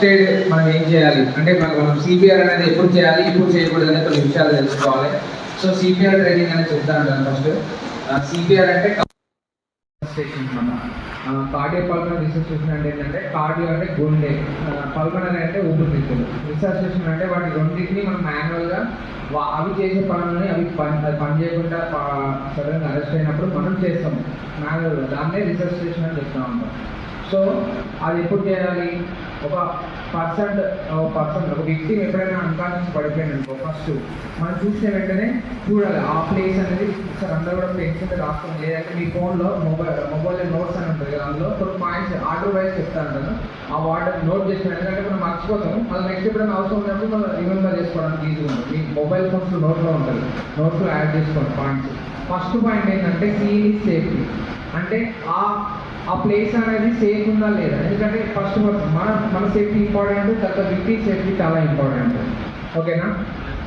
First aid మనం ఏం చేయాలి అంటే మనం సిపిఆర్ అనేది ఎప్పుడు చేయాలి, ఇప్పుడు చేయకూడదు అనే కొన్ని విషయాలు తెలుసుకోవాలి. సో సిపిఆర్ ట్రైనింగ్ అనేది చెప్తాను. ఫస్ట్ సిపిఆర్ అంటే కార్డియో పల్మనరీ రిసర్చేషన్ అంటే ఏంటంటే, కార్డియో అంటే గుండె, పల్మనరీ అంటే ఊపిరితిత్తులు, రిసర్చేషన్ అంటే వాటి రెండింటిని మనం మాన్యువల్గా అవి చేసే పనులని అవి పని చేయకుండా సడన్గా అరెస్ట్ అయినప్పుడు మనం చేస్తాం మాన్యువల్గా, దాన్నే రిసర్చేషన్ అని చెప్తా ఉంటాం. సో అది ఎప్పుడు చేయాలి? ఒక వ్యక్తి ఎప్పుడైనా అన్కాన్షియస్ పడిపోయింది అనుకో, ఫస్ట్ మనం చూసిన వెంటనే చూడాలి ఆ ప్లేస్ అనేది. ఒకసారి అందరూ కూడా ప్లేస్ అంటే రాసుకోండి, లేదంటే మీ ఫోన్లో మొబైల్లో నోట్స్ అని ఉంటుంది కదా, అందులో కొన్ని పాయింట్స్ ఆర్డర్ వైజ్ చెప్తాను కదా, ఆ వాటర్ నోట్ చేసిన ఎందుకంటే మనం మర్చిపోతాము, మళ్ళీ నెక్స్ట్ ఎప్పుడైనా అవసరం ఉన్నప్పుడు మనం రిమెంబర్ చేసుకోవడానికి ఈజీగా ఉంటుంది. మీ మొబైల్ ఫోన్స్ నోట్లో ఉంటుంది, నోట్లో యాడ్ చేసుకోండి పాయింట్స్. ఫస్ట్ పాయింట్ ఏంటంటే సీన్ సేఫ్టీ, అంటే ఆ ప్లేస్ అనేది సేఫ్ ఉందా లేదా. ఎందుకంటే ఫస్ట్ మన సేఫ్టీ ఇంపార్టెంట్, తర్వాత వ్యక్తి సేఫ్టీ చాలా ఇంపార్టెంట్. ఓకేనా?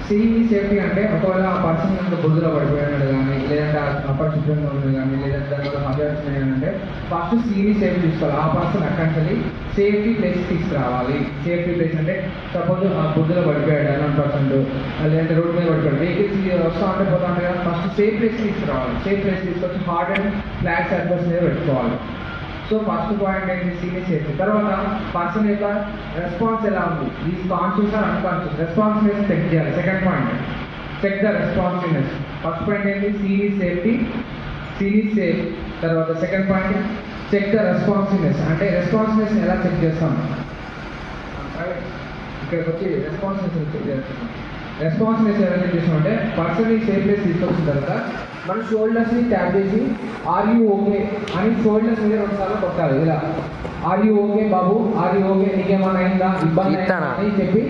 సీఈ సేఫ్టీ అంటే ఒకవేళ ఆ పర్సన్ కనుక బురదలో పడిపోయినాడు కానీ, లేదంటే అపరిశుభ్రంగా ఉంది కానీ, లేదంటే దానివల్ల మధ్య అంటే ఫస్ట్ సీఈ సేఫ్టీ తీసుకోవాలి. ఆ పర్సన్ అక్కడి సేఫ్టీ ప్లేస్ తీసుకురావాలి. సేఫ్టీ ప్లేస్ అంటే సపోజ్ ఆ బురదలో పడిపోయాడు 100%, లేదంటే రోడ్డు మీద పడిపోయాడు, వెహికల్స్ వస్తూ ఉంటే పోతా ఉంటాయి కదా, ఫస్ట్ సేఫ్ ప్లేస్ తీసుకురావాలి. సేఫ్ ప్లేస్ తీసుకొచ్చి హార్డ్ అండ్ ఫ్లాట్ సర్ఫేస్ మీద పెట్టుకోవాలి. సో ఫస్ట్ పాయింట్ ఏంటి? Serious safety. తర్వాత పర్సన్ యొక్క రెస్పాన్స్ ఎలా ఉంది, is conscious or unconscious, responsiveness check చేయాలి. Second point check the responsiveness. First point ఏంటి? Serious safety, serious safe. తర్వాత second point check the responsiveness, అంటే రెస్పాన్సివ్నెస్ ఎలా చెక్ చేస్తాం? ఇక్కడికి వచ్చి రెస్పాన్సివ్నెస్ చెక్ చేస్తాం. రెస్పాన్సివ్నెస్ ఎలా చెక్ చేస్తాం అంటే, పర్సన్ సేఫ్ ప్లేస్ తీసుకొచ్చిన తర్వాత మన షోల్డర్స్ని ట్యాప్ చేసి ఆర్ యూ ఓకే అని షోల్డర్స్ మీద 2 సార్లు కొట్టాలి. ఇలా ఆర్ యూ ఓకే బాబు, ఆర్ యూ ఓకే, నీకేమైనా అయిందా, ఇబ్బంది అని చెప్పి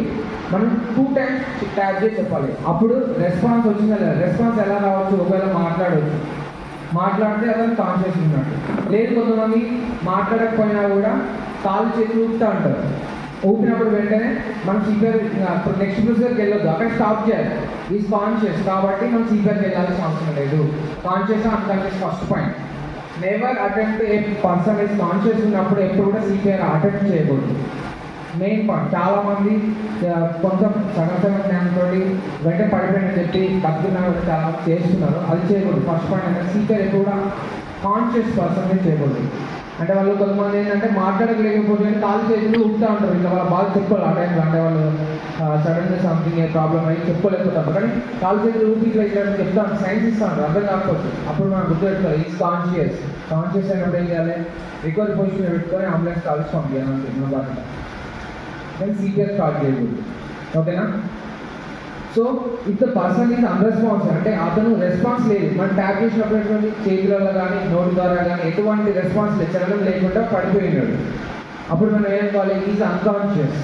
మనం 2 times ట్యాప్ చేసి చెప్పాలి. అప్పుడు రెస్పాన్స్ వచ్చిందా లేదా. రెస్పాన్స్ ఎలా రావచ్చు? ఒకవేళ మాట్లాడితే అతను కాన్షియస్ ఉన్నట్టు, లేదు కొంతమంది మాట్లాడకపోయినా కూడా కాలు చేతులు ఊపుతూ ఉంటారు. ఊపినప్పుడు వెంటనే మనం సిపిఆర్ నెక్స్ట్ ప్రొసీజర్కి వెళ్ళొద్దు, అక్కడ స్టాప్ చేయాలి. ఈజ్ కాన్షియస్ కాబట్టి మనం సిపిఆర్కి వెళ్ళాల్సిన అవసరం లేదు. Conscious unconscious first point. Never attempt A person is conscious ఉన్నప్పుడు ఎప్పుడు కూడా సిపిఆర్ అటెంప్ట్ చేయకూడదు. Main point. చాలామంది కొంచెం సగం జ్ఞానంతో వెంటనే పడిపోయినని చెప్పి బతుకున్నా కూడా చాలా చేస్తున్నారు, అది చేయకూడదు. ఫస్ట్ పాయింట్ అంటే సిపిఆర్ ఎప్పుడు కూడా కాన్షియస్ పర్సన్ చేయకూడదు. అంటే వాళ్ళు కొంతమంది ఏంటంటే మాట్లాడలేకపోతే కాలు చేతులు ఊపుతూ ఉంటారు, ఇట్లా వాళ్ళ బాగా చెప్పుకోవాలి. ఆ టైంలో అంటే వాళ్ళు సడన్గా సంథింగ్ ప్రాబ్లం అయ్యి చెప్పుకోలేకపోతారు, కానీ కాలు చేతులు ఊపి ఇట్లా చెప్తాను, సైన్స్ ఇస్తాను, అర్థం కాకపోతే అప్పుడు మనం గుర్తుపెట్టుకోవాలి. ఈజ్ కాన్షియస్ అయినప్పుడు ఏం చేయాలి? రికవరీ పొజిషన్ పెట్టుకొని అంబులెన్స్ కాల్స్ పంపించాలి మన బాధ్యత. కానీ సిపిఆర్ స్టార్ట్ చేయకూడదు. ఓకేనా? So if the person is unresponsive అంటే అతను రెస్పాన్స్ లేదు, మనం ట్యాప్ చేసినప్పుడు చేతులలో కానీ నోటి ద్వారా కానీ ఎటువంటి రెస్పాన్స్ లేదు, చలనం లేకుండా పడిపోయినాడు, అప్పుడు మనం ఏం కావాలి? ఈజ్ అన్కాన్షియస్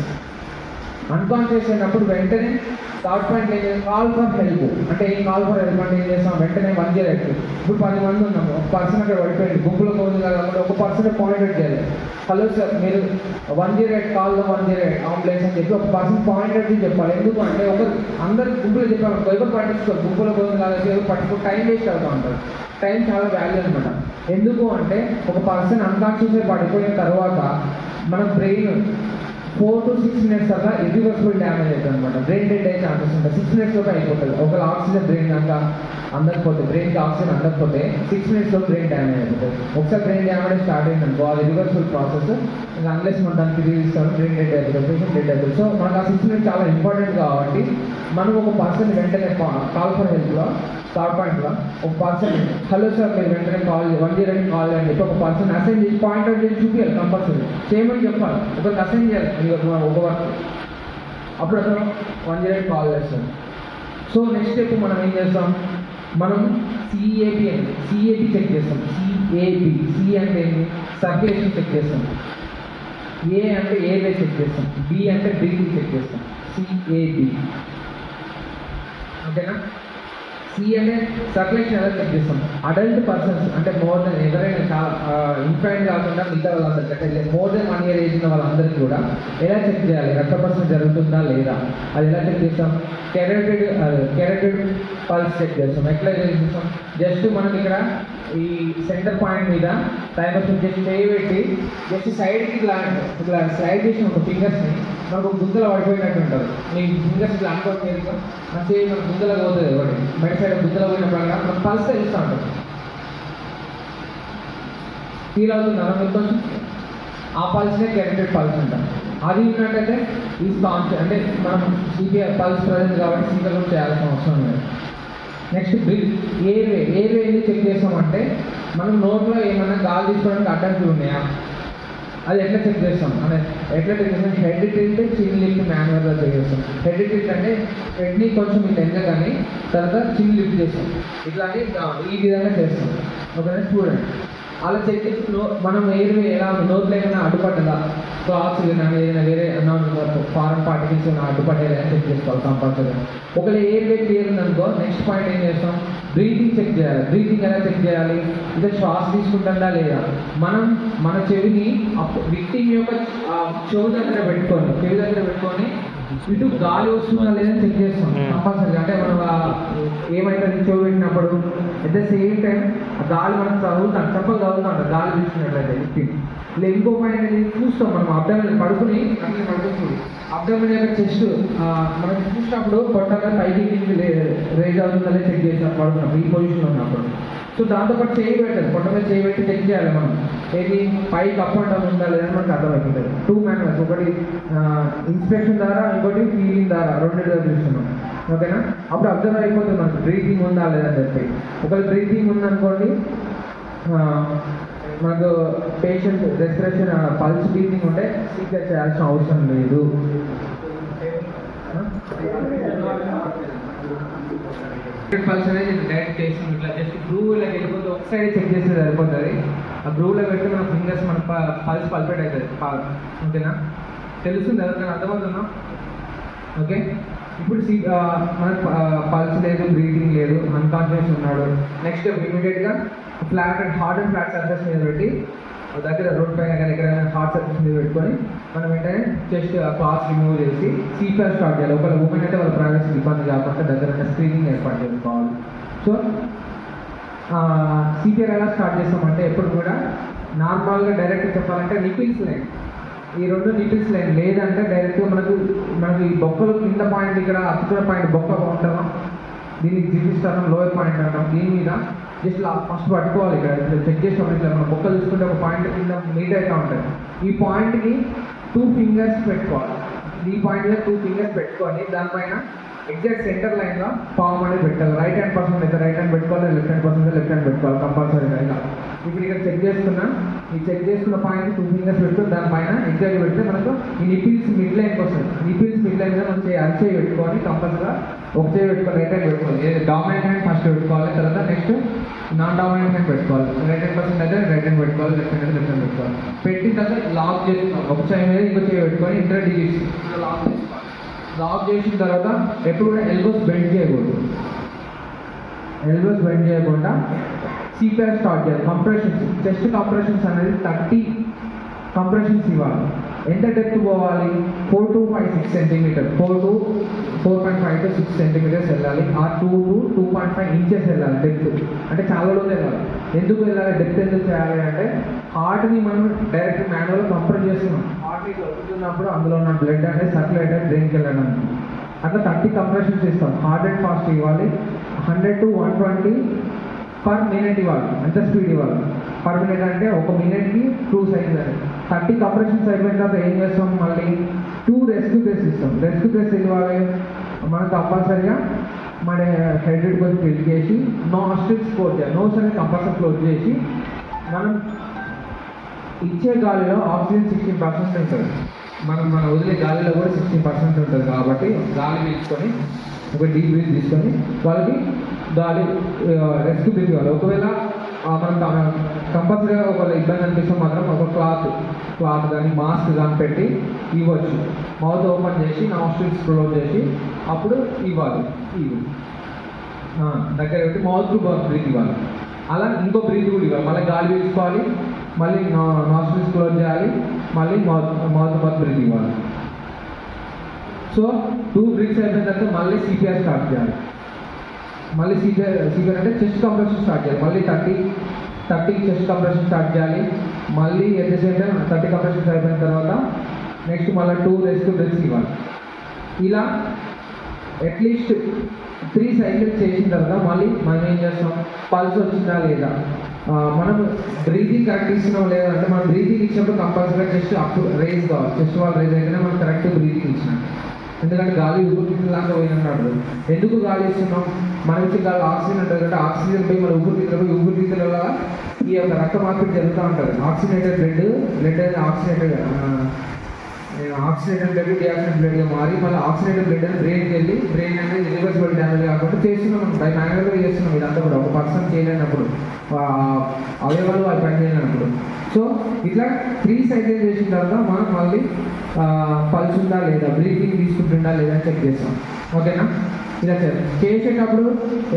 అయినప్పుడు వెంటనే థర్డ్ పాయింట్ ఏం చేస్తాం? Call for help. అంటే ఈ కాల్ ఫర్ హెల్ప్ అంటే ఏం చేస్తాం? వెంటనే 108. ఇప్పుడు 10 మంది ఉన్నాము, ఒక పర్సన్ అక్కడ పడిపోయింది, గుంపులో పోయింది కాబట్టి ఒక పర్సన్ పాయింట్ చేయాలి. హలో సార్, మీరు 108 కాల్లో 108 అంబులెన్స్ అని చెప్పి ఒక పర్సన్ పాయింట్ చెప్పాలి. ఎందుకు అంటే అందరు గుంపులో చెప్పాలి, ఎవరు పట్టించుకోరు, గుంపులో పోయింది కాబట్టి ఎవరు పట్టుకుని టైం వేస్ట్ అవుతూ ఉంటారు. టైం చాలా వాల్యూ అనమాట. ఎందుకు అంటే ఒక పర్సన్ అన్కాన్షియస్గా పడిపోయిన తర్వాత మన బ్రెయిన్ 4 to 6 minutes అలా ఇర్రివర్సిబుల్ డ్యామేజ్ అవుతుంది అనమాట. బ్రెయిన్ డెడ్ అయ్యే ఛాన్సెస్ ఉంటాయి. 6 minutes అయిపోతుంది. ఒకవేళ ఆక్సిజన్ బ్రెయిన్ అంతా అందకపోతే, బ్రెయిన్కి ఆక్సిజన్ అందకపోతే 6 minutes బ్రెయిన్ డ్యామేజ్ అయిపోతుంది. ఒకసారి బ్రెయిన్ డ్యామేజ్ స్టార్ట్ అయిందనుకో, అది రివర్సిబుల్ ప్రాసెస్. ఇంకా అన్లెస్ మనం దానికి రిలీజ్ ఇస్తాము, బ్రెయిన్ డెడ్ అయిపోతుంది, పేషెంట్ డెడ్ అయిపోతుంది. సో మనకు ఆ 6 minutes చాలా ఇంపార్టెంట్ కాబట్టి మనం ఒక పర్సన్ వెంటనే కాల్ ఫర్ హెల్ప్లో థర్డ్ పాయింట్లో ఒక పర్సన్ హలో సార్ మీరు వెంటనే 108 కాల్ అని చెప్పి ఒక పర్సన్ అసైన్ చేసి పాయింట్ అవుట్ చేసి చూపించాలి. కంపల్సరీ చేయమని చెప్పాలి, ఒకరికి అసైన్ చేయాలి ఒక వర్క్. అప్పుడు అతను 108 కాల్ చేస్తాం. సో నెక్స్ట్ స్టెప్ మనం ఏం చేస్తాం? మనం సిఏబి చెక్ చేస్తాం. సి అంటే ఏంటి? సర్క్యులేషన్ చెక్ చేస్తాం. ఏ అంటే ఎయిర్వే చెక్ చేస్తాం. బి అంటే బ్రీతింగ్ చెక్ చేస్తాం. సిఏబి. ఓకేనా? సి అంటే సర్క్యులేషన్ ఎలా చెక్ చేస్తాం? అడల్ట్ పర్సన్స్ అంటే మోర్ దెన్ ఎవరైనా చాలా ఇన్ఫాంట్ కాకుండా మిగతా వాళ్ళందరికీ అంటే మోర్ దెన్ 1 year ఏజ్ ఉన్న వాళ్ళందరికీ కూడా ఎలా చెక్ చేయాలి? రక్త ప్రసరణ జరుగుతుందా లేదా, అది ఎలా చెక్ చేస్తాం? కెరోటిడ్ పల్స్ చెక్ చేస్తాం. ఎట్లా చేస్తాం? జస్ట్ మనకి ఇక్కడ ఈ సెంటర్ పాయింట్ మీద టైమర్ జస్ట్ పెట్టి జస్ట్ సైడ్కి ఇట్లా స్లైడ్ చేసిన ఒక ఫింగర్స్ని మనకు గుంతలో పడిపోయినట్టు ఉంటుంది. మీ ఫింగర్స్ ఇట్లా అనుకోవట్లేదు మన చేయి మన గుంతలో పోతుంది ఒకటి బయట సైడ్ గుంతలో పోయినప్పుడు మనం పల్స్ తెలుస్తూ ఉంటుంది. ఫీల్ అవుతుందా మీకు కొంచెం? ఆ పల్స్నే కెరెక్టెడ్ పల్స్ అంటాం. అది ఉన్నట్టయితే ఈ కాన్సెప్ట్ అంటే మనం సిపిఆర్ పల్స్ ప్రజెంట్ కాబట్టి సింగల్ కూడా చేయాల్సిన అవసరం లేదు. నెక్స్ట్ బ్రీత్ ఎయిర్వే ఎందుకు చెక్ చేస్తామంటే మనం నోట్లో ఏమైనా గాలి తీసుకోవడానికి అడ్డంకులు ఉన్నాయా అది ఎట్లా చెక్ చేస్తాం అంటే ఎట్లా చెక్ చేస్తాం? హెడ్ టిల్ట్ చిన్ లిఫ్ట్ మాన్యువల్గా చెక్ చేస్తాం. హెడ్ టిల్ట్ అంటే హెడ్ని కొంచెం ఇట్లా ఎందుకని తర్వాత చిన్ లిఫ్ట్ చేస్తాం. ఇట్లా అని ఈ విధంగా చేస్తాం. ఓకేనా? చూడండి అలా చెక్ చేసి మనం ఎయిర్వే ఎలా నోట్లో ఏమైనా అడ్డుపడ్డదా క్లాత్స్ కానీ ఏదైనా వేరే ఫారెన్ పార్టికల్స్ ఏమైనా అడ్డుపడ్డదా అని చెక్ చేసుకోవాలి కంపల్సరీ. ఒకవేళ ఎయిర్వే క్లియర్ ఉందనుకో నెక్స్ట్ పాయింట్ ఏం చేస్తాం? బ్రీతింగ్ చెక్ చేయాలి. బ్రీతింగ్ ఎలా చెక్ చేయాలి? ఇదే శ్వాస తీసుకుంటుందా లేదా. మనం మన చెవిని విక్టిమ్ యొక్క చెవి దగ్గర పెట్టుకొని ఇటు గాలి వస్తుందా లేదని చెక్ చేస్తాం కంపల్సరీ. అంటే మనం ఏమైతుంది చెవి పెట్టినప్పుడు అట్ ద సేమ్ టైం గాలి మనం చదువుతాం గాలి తీసుకున్నట్లయితే విక్టిమ్. ఇలా ఇంకో పాయింట్ అనేది చూస్తాం మనం అబ్డామిన్ పడుకుని అబ్డామిన్ యొక్క చెస్ట్ మనం చూసినప్పుడు పొట్టగా పైకి రేజ్ అవుతుందా లేదా చెక్ చేస్తాం పడుకున్నాం ఈ పొజిషన్లో ఉన్నప్పుడు. సో దాంతోపాటు చేయి పెట్టదు పొట్ట మీద చేయి పెట్టి చెక్ చేయాలి మనం ఏది పైకి అప్ అండ్ డౌన్ ఉందా లేదని మనకు అర్థమవుతుంది. 2 మాన్యువల్స్, ఒకటి ఇన్స్పెక్షన్ ద్వారా ఇంకోటి ఫీలింగ్ ద్వారా రెండింటిగా చూస్తున్నాం. ఓకేనా? అప్పుడు అబ్జర్వ్ అయిపోతుంది మనకు బ్రీతింగ్ ఉందా లేదని చెప్పి. ఒకవేళ బ్రీతింగ్ ఉందనుకోండి మనకు పేషెంట్ రెస్పిరేషన్ పల్స్ బ్రీతింగ్ ఉంటే సీరియస్ చేయాల్సిన అవసరం లేదు. పల్స్ అనేది డైరెక్ట్ చేస్తాం. ఇట్లా జస్ట్ గ్రూవ్లోకి వెళ్ళిపోతే ఒక సైడ్ చెక్ చేస్తే సరిపోతుంది. ఆ గ్రూవ్లో పెడితే మన ఫింగర్స్ మన పల్స్ పల్పేట్ అవుతుంది. ఓకేనా? తెలుస్తుంది ఎవరికైనా అర్థమవుతుందా? ఓకే. ఇప్పుడు మనకు పల్స్ లేదు, బ్రీతింగ్ లేదు, అన్కాన్షియస్ ఉన్నాడు. నెక్స్ట్ ఇమీడియట్గా హార్డ్ అండ్ ఫ్లాట్ సర్ఫేస్ మీద పెట్టి దగ్గర రోడ్ పైన కానీ ఎక్కడైనా హార్డ్ సర్ఫేస్ మీద పెట్టుకొని మనం వెంటనే చెస్ట్ క్లాత్ రిమూవ్ చేసి సిపిఆర్ స్టార్ట్ చేయాలి. ఒకవేళ ఉమెన్ అయితే వాళ్ళ ప్రైవసీ ఇబ్బంది కాకుండా దగ్గర స్క్రీనింగ్ ఏర్పాటు చేసుకోవాలి. సో సిపిఆర్ ఎలా స్టార్ట్ చేస్తామంటే ఎప్పుడు కూడా నార్మల్గా డైరెక్ట్గా చెప్పాలంటే నిపిల్స్ లైన్, ఈ 2 నిపిల్స్ లైన్ లేదంటే డైరెక్ట్గా మనకు ఈ బొక్కలు కింద పాయింట్ ఇక్కడ అత్తుకున్న పాయింట్ బొక్క ఉంటాం, దీనికి జీవిస్తాం లోయర్ పాయింట్ అంటాం. దీని మీద జస్ట్ ఫస్ట్ పట్టుకోవాలి. ఇక్కడ చెక్ చేస్తాం. ఇట్లా మనం బొక్కలు చూసుకుంటే ఒక పాయింట్ కింద మీట్ అవుతూ ఉంటుంది. ఈ పాయింట్కి 2 ఫింగర్స్ పెట్టుకోవాలి. ఈ పాయింట్ మీద 2 ఫింగర్స్ పెట్టుకొని దానిపైన ఎగ్జాక్ట్ సెంటర్ లైన్లో పామ్ అనేది పెట్టాలి. రైట్ హ్యాండ్ పర్సన్ అయితే రైట్ హ్యాండ్ పెట్టుకోవాలి, లెఫ్ట్ హ్యాండ్ పర్సన్ అయితే లెఫ్ట్ హ్యాండ్ పెట్టుకోవాలి కంపల్సరీగా. ఇలా ఇప్పుడు ఇక్కడ చెక్ చేసుకున్న పాయింట్ 2 ఫింగర్స్ పెట్టుకొని దానిపైన ఎగ్జాక్ట్ పెడితే మనకు ఈ నిపిల్స్ మిడ్ లైన్కి వస్తుంది. నిపిల్స్ మిడ్ లైన్ మీద మనం అరిచేయి పెట్టుకొని కంపల్సరీగా ఒక చేయి పెట్టుకోవాలి, రైట్ హ్యాండ్ పెట్టుకోవాలి. డామినెంట్ హ్యాండ్ ఫస్ట్ పెట్టుకోవాలి, తర్వాత నెక్స్ట్ నాన్ డామినెంట్ హ్యాండ్ పెట్టుకోవాలి. రైట్ హ్యాండ్ పర్సన్ అయితే రైట్ హ్యాండ్ పెట్టుకోవాలి, లెఫ్ట్ హ్యాండ్ అయితే లెఫ్ట్ హ్యాండ్ పెట్టుకోవాలి. పెట్టిన తర్వాత లాక్ చేసుకోవాలి. ఒక చేయి మీద ఇంకో చేయి పెట్టుకొని ఇంటర్ డిజిట్స్ లాక్ చేసుకోవాలి. లాక్ చేసిన తర్వాత ఎప్పుడు కూడా ఎల్బోస్ బెండ్ చేయకూడదు. ఎల్బోస్ బెండ్ చేయకుండా సిపిఆర్ స్టార్ట్ చేయాలి. కంప్రెషన్స్, చెస్ట్ కంప్రెషన్స్ అనేది 30 కంప్రెషన్స్ ఇవ్వాలి. ఎంత డెప్త్ పోవాలి? 4 to 6 సెంటీమీటర్, 4.5 to 6 సెంటీమీటర్స్ వెళ్ళాలి. ఆ 2 to 2.5 ఇంచెస్ వెళ్ళాలి డెప్త్. అంటే చాలా రోజులు వెళ్ళాలి. ఎందుకు వెళ్ళాలి? డెప్త్ ఎందుకు చేయాలి అంటే హార్ట్ని మనం డైరెక్ట్ మాన్యువల్గా కంప్రెస్ చేస్తున్నాం. హార్ట్ని కొట్టుతున్నప్పుడు అందులో ఉన్న బ్లడ్ అనేది సర్క్యులేట్ అయ్యి బ్రెయిన్కి వెళ్ళడానికి అట్లా 30 కంప్రెషన్స్ ఇస్తాం. హార్డ్ అండ్ ఫాస్ట్ ఇవ్వాలి. 100 to 120 పర్ మినిట్ ఇవ్వాలి. ఎంత స్పీడ్ ఇవ్వాలి? పర్ మినిట్ అంటే ఒక మినిట్కి 2 సైకిల్స్ అని. 30 కంప్రెషన్స్ అయిపోయిన తర్వాత ఏం చేస్తాం? మళ్ళీ 2 రెస్క్యూ బ్రెస్ ఇస్తాం. రెస్క్యూ బ్రెస్ ఇవ్వాలి మనం కంపల్సరీగా మన హెడ్ కొంచెం ఫిల్ చేసి నాస్ట్రిల్స్ క్లోజ్ చేయాలి. నోస్ అనేది కంపల్సరీ క్లోజ్ చేసి మనం ఇచ్చే గాలిలో ఆక్సిజన్ 16% ఉంటుంది. మన వదిలే గాలిలో కూడా 16% ఉంటుంది. కాబట్టి గాలి పీల్చుకొని ఒక డీప్ బ్రీత్ తీసుకొని వాళ్ళకి గాలి రెస్క్యూ బ్రీత్ ఇవ్వాలి. ఒకవేళ మనం కంపల్సరీగా ఒకవేళ ఇబ్బంది అనిపిస్తే మాత్రం ఒక క్లాత్ కానీ మాస్క్ కానీ పెట్టి ఇవ్వచ్చు. మౌత్ ఓపెన్ చేసి నాస్ట్రిల్స్ క్లోజ్ చేసి అప్పుడు ఇవ్వాలి. దగ్గర పెట్టి మౌత్ బ్రీత్ ఇవ్వాలి. అలా ఇంకో బ్రీత్ కూడా ఇవ్వాలి. మళ్ళీ గాలి పీల్చుకోవాలి, మళ్ళీ నాస్ట్రిల్స్ క్లోజ్ చేయాలి, మళ్ళీ మౌత్ బ్రీత్ ఇవ్వాలి. సో 2 బ్రీత్స్ అయిపోయిన తర్వాత మళ్ళీ సిపిఆర్ స్టార్ట్ చేయాలి. మళ్ళీ సిపిఆర్ అంటే చెస్ట్ కంప్రెషన్ స్టార్ట్ చేయాలి. మళ్ళీ 30 30 చెస్ట్ కంప్రెషన్ స్టార్ట్ చేయాలి. మళ్ళీ at the same time 30 compressions అయిపోయిన తర్వాత నెక్స్ట్ మళ్ళీ 2 రెస్ట్ బ్రెత్స్ ఇవ్వాలి. ఇలా అట్లీస్ట్ 3 సైకిల్స్ చేసిన తర్వాత మళ్ళీ మనం ఏం చేస్తాం, పల్స్ వచ్చిందా లేదా, మనం బ్రీతింగ్ కరెక్ట్ ఇస్తున్నాం లేదా అంటే మనం బ్రీతింగ్ ఇచ్చినప్పుడు కంపల్సరీగా చెస్ట్ అప్పుడు రైజ్ కావాలి. చెస్ట్ వాళ్ళు రైజ్ అయితేనే మనం కరెక్ట్ బ్రీతింగ్ ఇచ్చినాం. ఎందుకంటే గాలి ఊపిరితిత్తులాగా పోయినన్నాడు. ఎందుకు గాలి ఇస్తున్నాం, మన నుంచి గాలి ఆక్సిజన్ ఉంటుంది కాబట్టి ఆక్సిజన్ పోయి మన ఊపిరితిత్తుల వల్ల ఈ యొక్క రక్త మార్పిడి జరుగుతూ ఉంటుంది. ఆక్సిజనేటెడ్ బ్లడ్ అనేది ఆక్సిజనేటెడ్ బ్లడ్ డిఆక్సిజనేటెడ్ బ్లడ్గా మారి మళ్ళీ ఆక్సిజనేటెడ్ బ్లడ్ అని బ్రెయిన్కి వెళ్ళి బ్రెయిన్ అనేది ఇరివర్సిబుల్ డ్యామేజ్ కాకుండా చేస్తున్నాం. మనం బై మ్యాన్యువల్గా చేస్తున్నాం. ఇదంతా కూడా ఒక పర్సన్ చేయలేనప్పుడు, అవయవాలు వాళ్ళు పని చేయలేనప్పుడు. సో ఇట్లా 3 సైకిల్స్ చేసిన తర్వాత మనం మళ్ళీ పల్స్ ఉందా లేదా, బ్రీతింగ్ తీసుకుంటుందా లేదా అని చెక్ చేస్తాం. ఓకేనా? ఇలా చేసేటప్పుడు